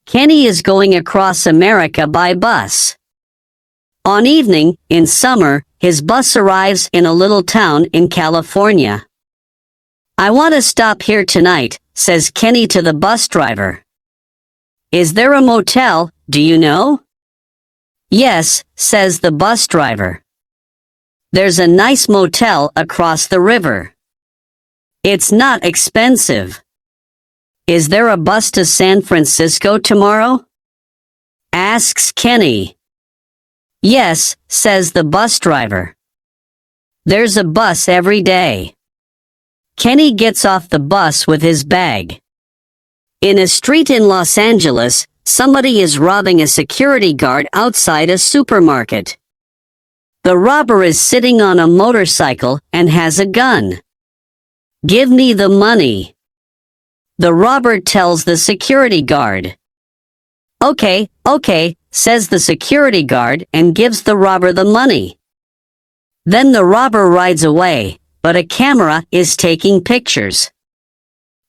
Kenny is going across America by bus. On evening, in summer, his bus arrives in a little town in California. I want to stop here tonight, says Kenny to the bus driver. Is there a motel, do you know? Yes, says the bus driver. There's a nice motel across the river. It's not expensive. Is there a bus to San Francisco tomorrow? Asks Kenny. Yes, says the bus driver. There's a bus every day. Kenny gets off the bus with his bag. In a street in Los Angeles, somebody is robbing a security guard outside a supermarket. The robber is sitting on a motorcycle and has a gun. Give me the money. The robber tells the security guard. Okay, says the security guard and gives the robber the money. Then the robber rides away, but a camera is taking pictures.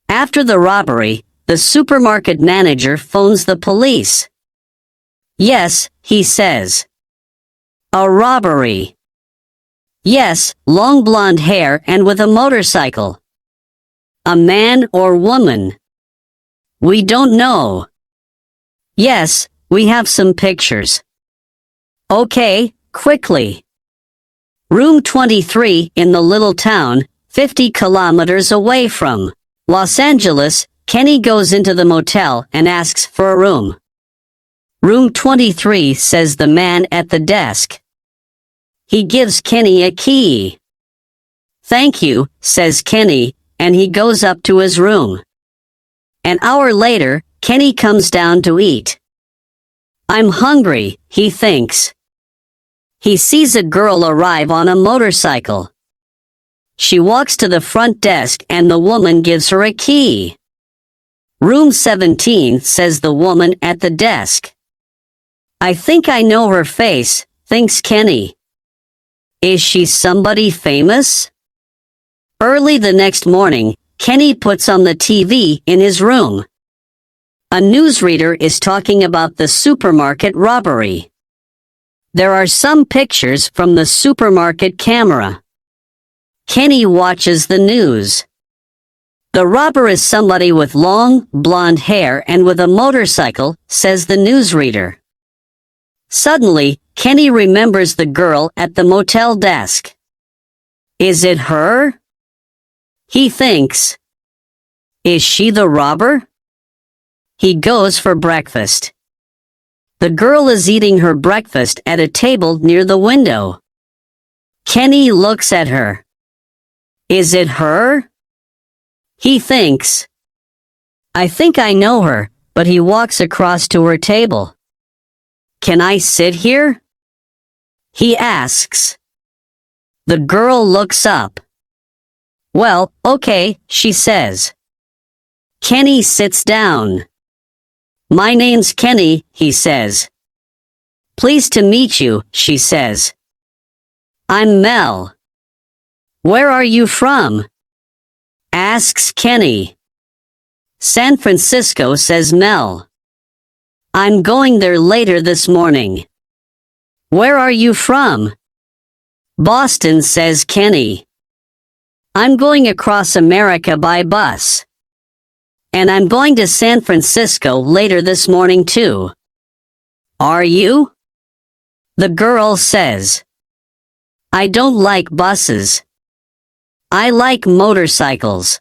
After the robbery, the supermarket manager phones the police. Yes, he says. A robbery. Yes, long blonde hair and with a motorcycle. A man or woman? We don't know. Yes, we have some pictures. Okay, quickly. Room 23 in the little town, 50 kilometers away from Los Angeles. Kenny goes into the motel and asks for a room. Room 23, says the man at the desk. He gives Kenny a key. Thank you, says Kenny, and he goes up to his room. An hour later, Kenny comes down to eat. I'm hungry, he thinks. He sees a girl arrive on a motorcycle. She walks to the front desk and the woman gives her a key. Room 17, says the woman at the desk. I think I know her face, thinks Kenny. Is she somebody famous? Early the next morning, Kenny puts on the TV in his room. A newsreader is talking about the supermarket robbery. There are some pictures from the supermarket camera. Kenny watches the news. The robber is somebody with long, blonde hair and with a motorcycle, says the newsreader. Suddenly, Kenny remembers the girl at the motel desk. Is it her? He thinks. Is she the robber? He goes for breakfast. The girl is eating her breakfast at a table near the window. Kenny looks at her. Is it her? He thinks. I think I know her, but he walks across to her table. Can I sit here? He asks. The girl looks up. Well, okay, she says. Kenny sits down. My name's Kenny, he says. Pleased to meet you, she says. I'm Mel. Where are you from? Asks Kenny. San Francisco, says Mel. I'm going there later this morning. Where are you from? Boston, says Kenny. I'm going across America by bus. And I'm going to San Francisco later this morning too. Are you? The girl says. I don't like buses. I like motorcycles.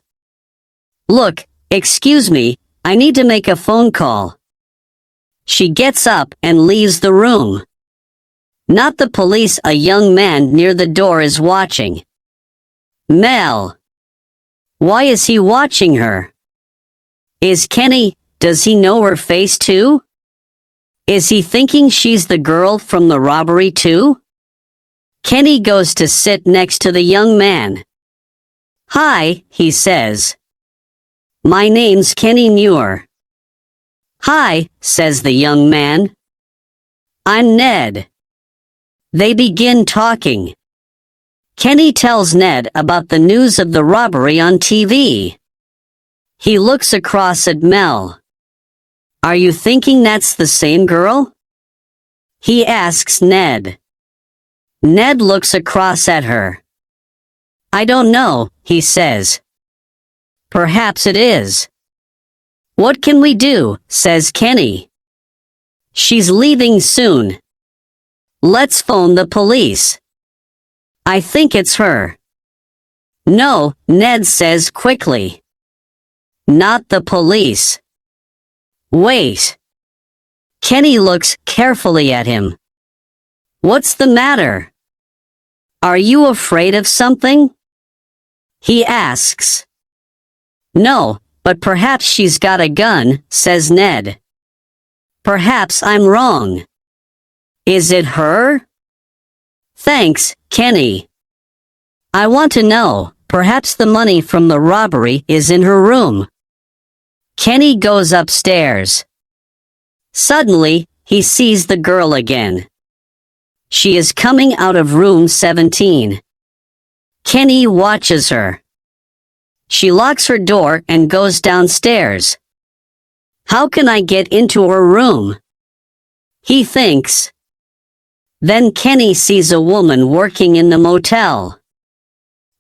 Look, excuse me, I need to make a phone call. She gets up and leaves the room. Not the police, a young man near the door is watching. Mel. Why is he watching her? Is Kenny, does he know her face too? Is he thinking she's the girl from the robbery too? Kenny goes to sit next to the young man. Hi, he says. My name's Kenny Muir. Hi, says the young man. I'm Ned. They begin talking. Kenny tells Ned about the news of the robbery on TV. He looks across at Mel. Are you thinking that's the same girl? He asks Ned. Ned looks across at her. I don't know, he says. Perhaps it is. What can we do, says Kenny. She's leaving soon. Let's phone the police. I think it's her. No, Ned says quickly. Not the police. Wait. Kenny looks carefully at him. What's the matter? Are you afraid of something? He asks. No, but perhaps she's got a gun, says Ned. Perhaps I'm wrong. Is it her? Thanks, Kenny. I want to know, perhaps the money from the robbery is in her room. Kenny goes upstairs. Suddenly, he sees the girl again. She is coming out of room 17. Kenny watches her. She locks her door and goes downstairs. How can I get into her room? He thinks. Then Kenny sees a woman working in the motel.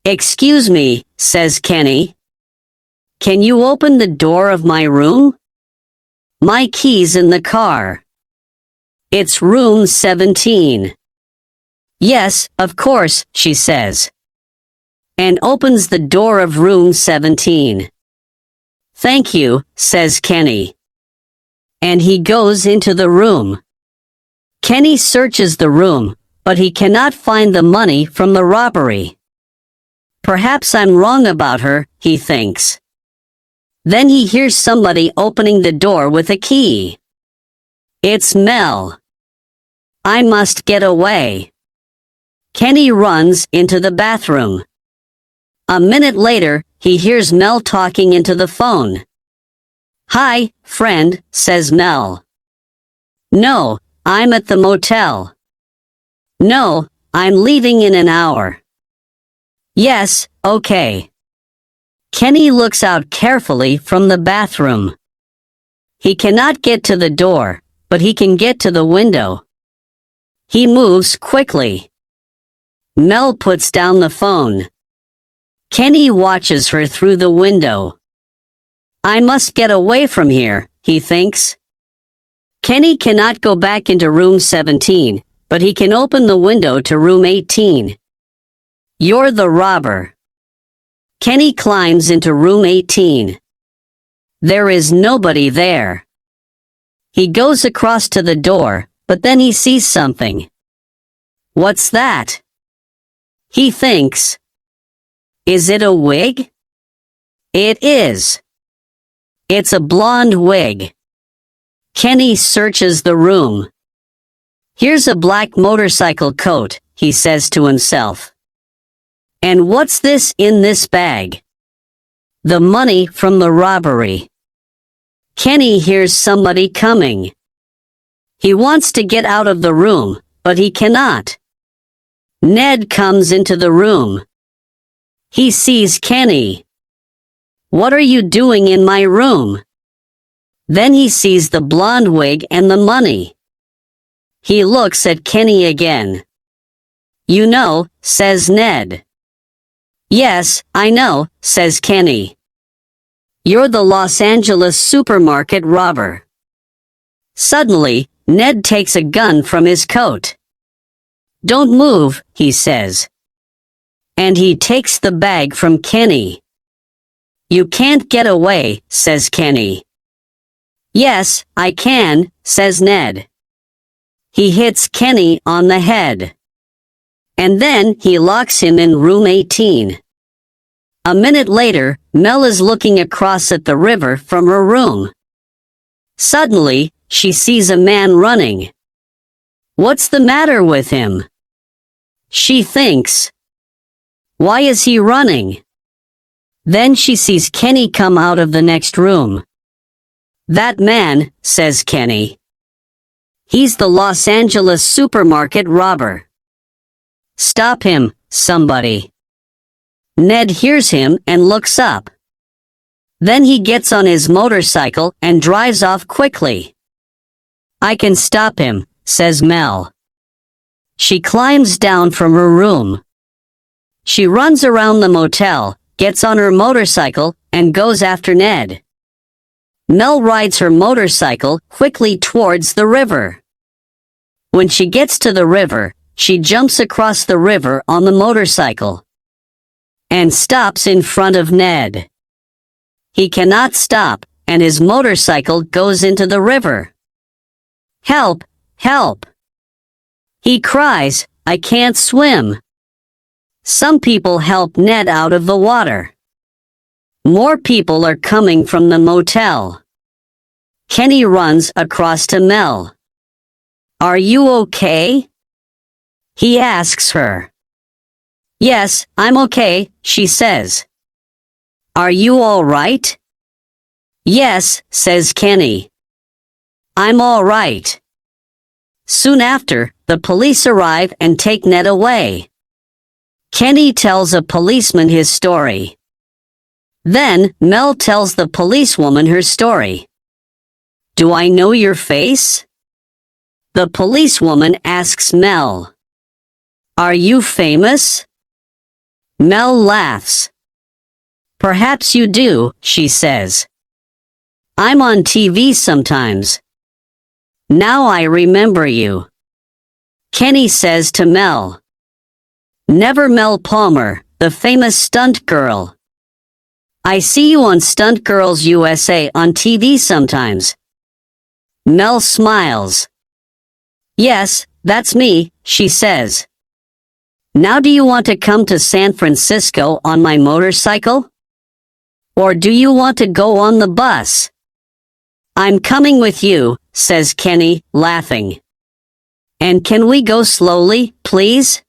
Excuse me, says Kenny. Can you open the door of my room? My key's in the car. It's room 17. Yes, of course, she says. And opens the door of room 17. Thank you, says Kenny. And he goes into the room. Kenny searches the room, but he cannot find the money from the robbery. Perhaps I'm wrong about her, he thinks. Then he hears somebody opening the door with a key. It's Mel. I must get away. Kenny runs into the bathroom. A minute later, he hears Mel talking into the phone. Hi, friend, says Mel. No, I'm at the motel. No, I'm leaving in an hour. Yes, okay. Kenny looks out carefully from the bathroom. He cannot get to the door, but he can get to the window. He moves quickly. Mel puts down the phone. Kenny watches her through the window. I must get away from here, he thinks. Kenny cannot go back into room 17, but he can open the window to room 18. You're the robber. Kenny climbs into room 18. There is nobody there. He goes across to the door, but then he sees something. What's that? He thinks. Is it a wig? It is. It's a blonde wig. Kenny searches the room. Here's a black motorcycle coat, he says to himself. And what's this in this bag? The money from the robbery. Kenny hears somebody coming. He wants to get out of the room, but he cannot. Ned comes into the room. He sees Kenny. What are you doing in my room? Then he sees the blonde wig and the money. He looks at Kenny again. You know, says Ned. Yes, I know, says Kenny. You're the Los Angeles supermarket robber. Suddenly, Ned takes a gun from his coat. Don't move, he says. And he takes the bag from Kenny. You can't get away, says Kenny. Yes, I can, says Ned. He hits Kenny on the head. And then he locks him in room 18. A minute later, Mel is looking across at the river from her room. Suddenly, she sees a man running. What's the matter with him? She thinks. Why is he running? Then she sees Kenny come out of the next room. That man, says Kenny. He's the Los Angeles supermarket robber. Stop him, somebody. Ned hears him and looks up. Then he gets on his motorcycle and drives off quickly. I can stop him, says Mel. She climbs down from her room. She runs around the motel, gets on her motorcycle, and goes after Ned. Mel rides her motorcycle quickly towards the river. When she gets to the river, she jumps across the river on the motorcycle and stops in front of Ned. He cannot stop, and his motorcycle goes into the river. Help! Help! He cries, I can't swim. Some people help Ned out of the water. More people are coming from the motel. Kenny runs across to Mel. Are you okay? He asks her. Yes, I'm okay, she says. Are you all right? Yes, says Kenny. I'm all right. Soon after, the police arrive and take Ned away. Kenny tells a policeman his story. Then, Mel tells the policewoman her story. Do I know your face? The policewoman asks Mel. Are you famous? Mel laughs. Perhaps you do, she says. I'm on TV sometimes. Now I remember you. Kenny says to Mel. Never Mel Palmer, the famous stunt girl. I see you on Stunt Girls USA on TV sometimes. Mel smiles. Yes, that's me, she says. Now do you want to come to San Francisco on my motorcycle? Or do you want to go on the bus? I'm coming with you, says Kenny, laughing. And can we go slowly, please?